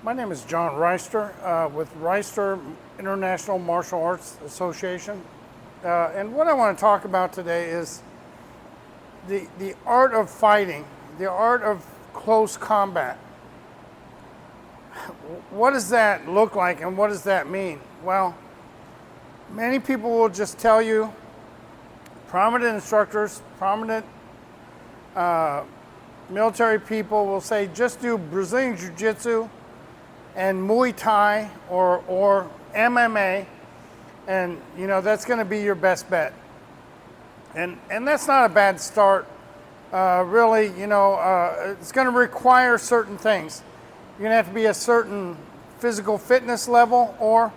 My name is John Reister with Reister International Martial Arts Association. And what I want to talk about today is the art of fighting, the art of close combat. What does that look like and what does that mean? Well, many people will just tell you, prominent instructors, prominent military people will say, just do Brazilian Jiu-Jitsu and Muay Thai or MMA, and that's going to be your best bet. And that's not a bad start. Really, it's going to require certain things. You're going to have to be a certain physical fitness level, or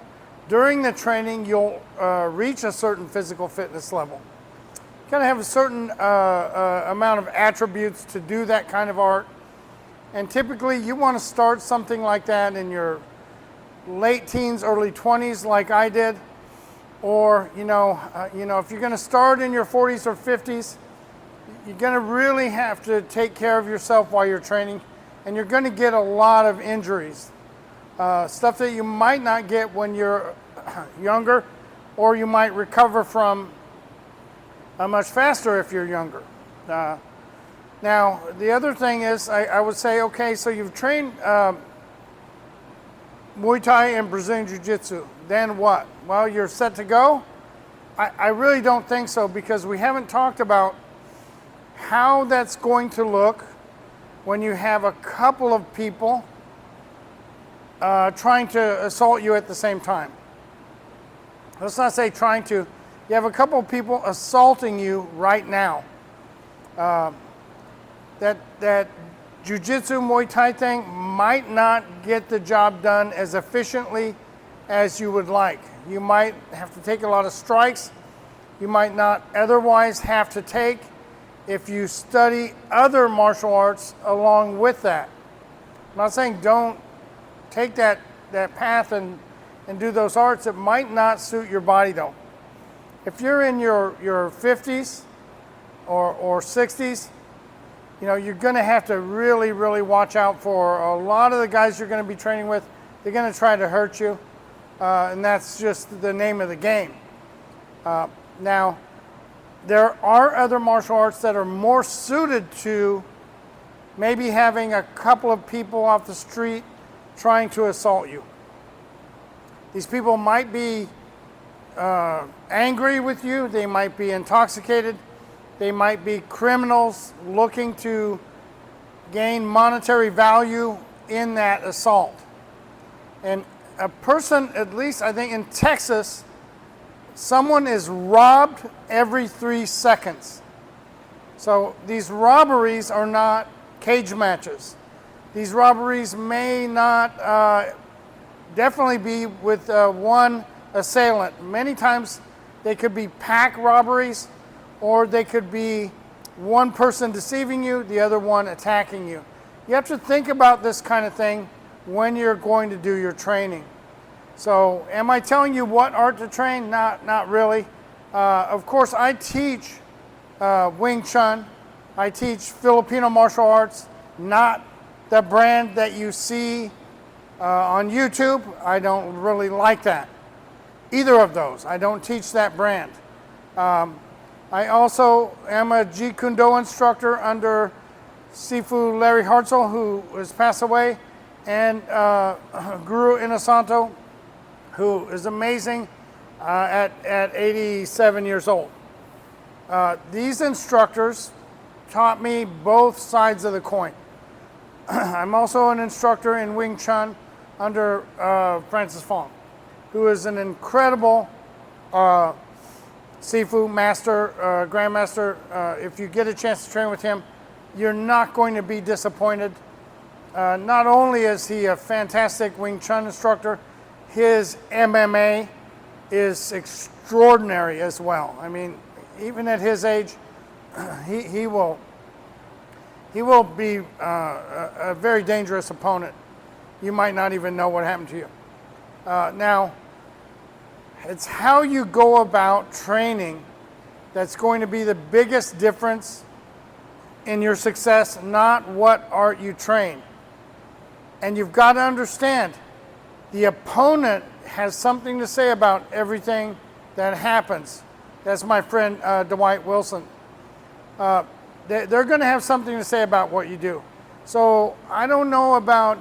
during the training you'll reach a certain physical fitness level. You got to have a certain amount of attributes to do that kind of art. And typically you want to start something like that in your late teens, early 20s like I did. Or, if you're going to start in your 40s or 50s, you're going to really have to take care of yourself while you're training. And you're going to get a lot of injuries. Stuff that you might not get when you're younger, or you might recover from much faster if you're younger. Now, the other thing is, I would say, okay, so you've trained Muay Thai and Brazilian Jiu-Jitsu, then what? Well, you're set to go? I really don't think so, because we haven't talked about how that's going to look when you have a couple of people trying to assault you at the same time. Let's not say trying to. You have a couple of people assaulting you right now. That Jiu-Jitsu Muay Thai thing might not get the job done as efficiently as you would like. You might have to take a lot of strikes. You might not otherwise have to take if you study other martial arts along with that. I'm not saying don't take that path and do those arts. It might not suit your body though. If you're in your 50s or 60s, you're going to have to really, really watch out for a lot of the guys you're going to be training with. They're going to try to hurt you, and that's just the name of the game. Now, there are other martial arts that are more suited to maybe having a couple of people off the street trying to assault you. These people might be angry with you. They might be intoxicated. They might be criminals looking to gain monetary value in that assault. And a person, at least I think in Texas, someone is robbed every 3 seconds. So these robberies are not cage matches. These robberies may not definitely be with one assailant. Many times they could be pack robberies, or they could be one person deceiving you, the other one attacking you. You have to think about this kind of thing when you're going to do your training. So am I telling you what art to train? Not really. Of course, I teach Wing Chun. I teach Filipino martial arts, not the brand that you see on YouTube. I don't really like that. Either of those. I don't teach that brand. I also am a Jeet Kune Do instructor under Sifu Larry Hartzell, who has passed away, and Guru Inosanto, who is amazing at 87 years old. These instructors taught me both sides of the coin. I'm also an instructor in Wing Chun under Francis Fong, who is an incredible Sifu master, grandmaster. If you get a chance to train with him, you're not going to be disappointed. Not only is he a fantastic Wing Chun instructor, his MMA is extraordinary as well. I mean, even at his age, he will be a very dangerous opponent. You might not even know what happened to you. Now, it's how you go about training that's going to be the biggest difference in your success, not what art you train. And you've got to understand, the opponent has something to say about everything that happens. That's my friend Dwight Wilson. They're going to have something to say about what you do. So I don't know about,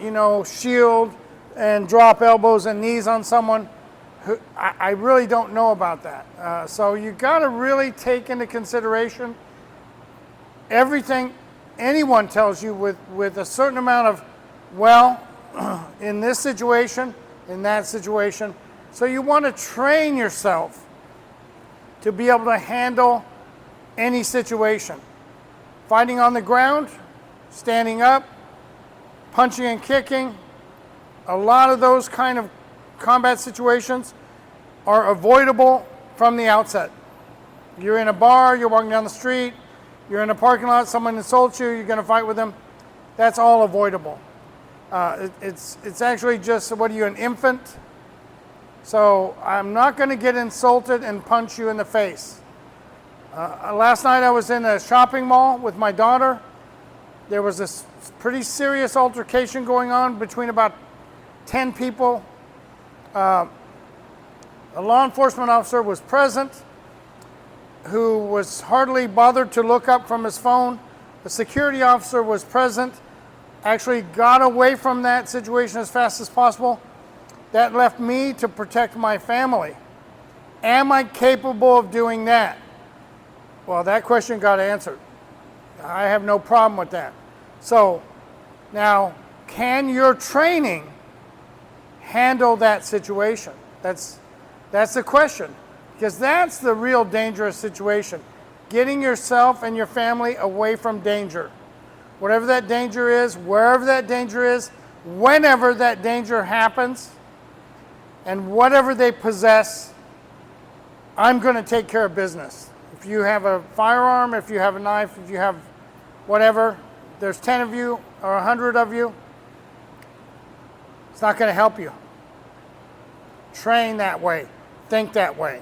shield and drop elbows and knees on someone. I really don't know about that. So you got to really take into consideration everything anyone tells you with a certain amount of, well, in this situation, in that situation. So you want to train yourself to be able to handle any situation. Fighting on the ground, standing up, punching and kicking, a lot of those kind of combat situations are avoidable from the outset. You're in a bar, you're walking down the street, you're in a parking lot, someone insults you, you're going to fight with them. That's all avoidable. It's actually just, what are you, an infant? So I'm not going to get insulted and punch you in the face. Last night I was in a shopping mall with my daughter. There was this pretty serious altercation going on between about 10 people. A law enforcement officer was present who was hardly bothered to look up from his phone. The security officer was present, actually got away from that situation as fast as possible. That left me to protect my family. Am I capable of doing that? Well, that question got answered. I have no problem with that. So now, can your training handle that situation? That's the question, because that's the real dangerous situation. Getting yourself and your family away from danger. Whatever that danger is, wherever that danger is, whenever that danger happens, and whatever they possess, I'm going to take care of business. If you have a firearm, if you have a knife, if you have whatever, there's 10 of you or 100 of you, it's not going to help you. Train that way. Think that way.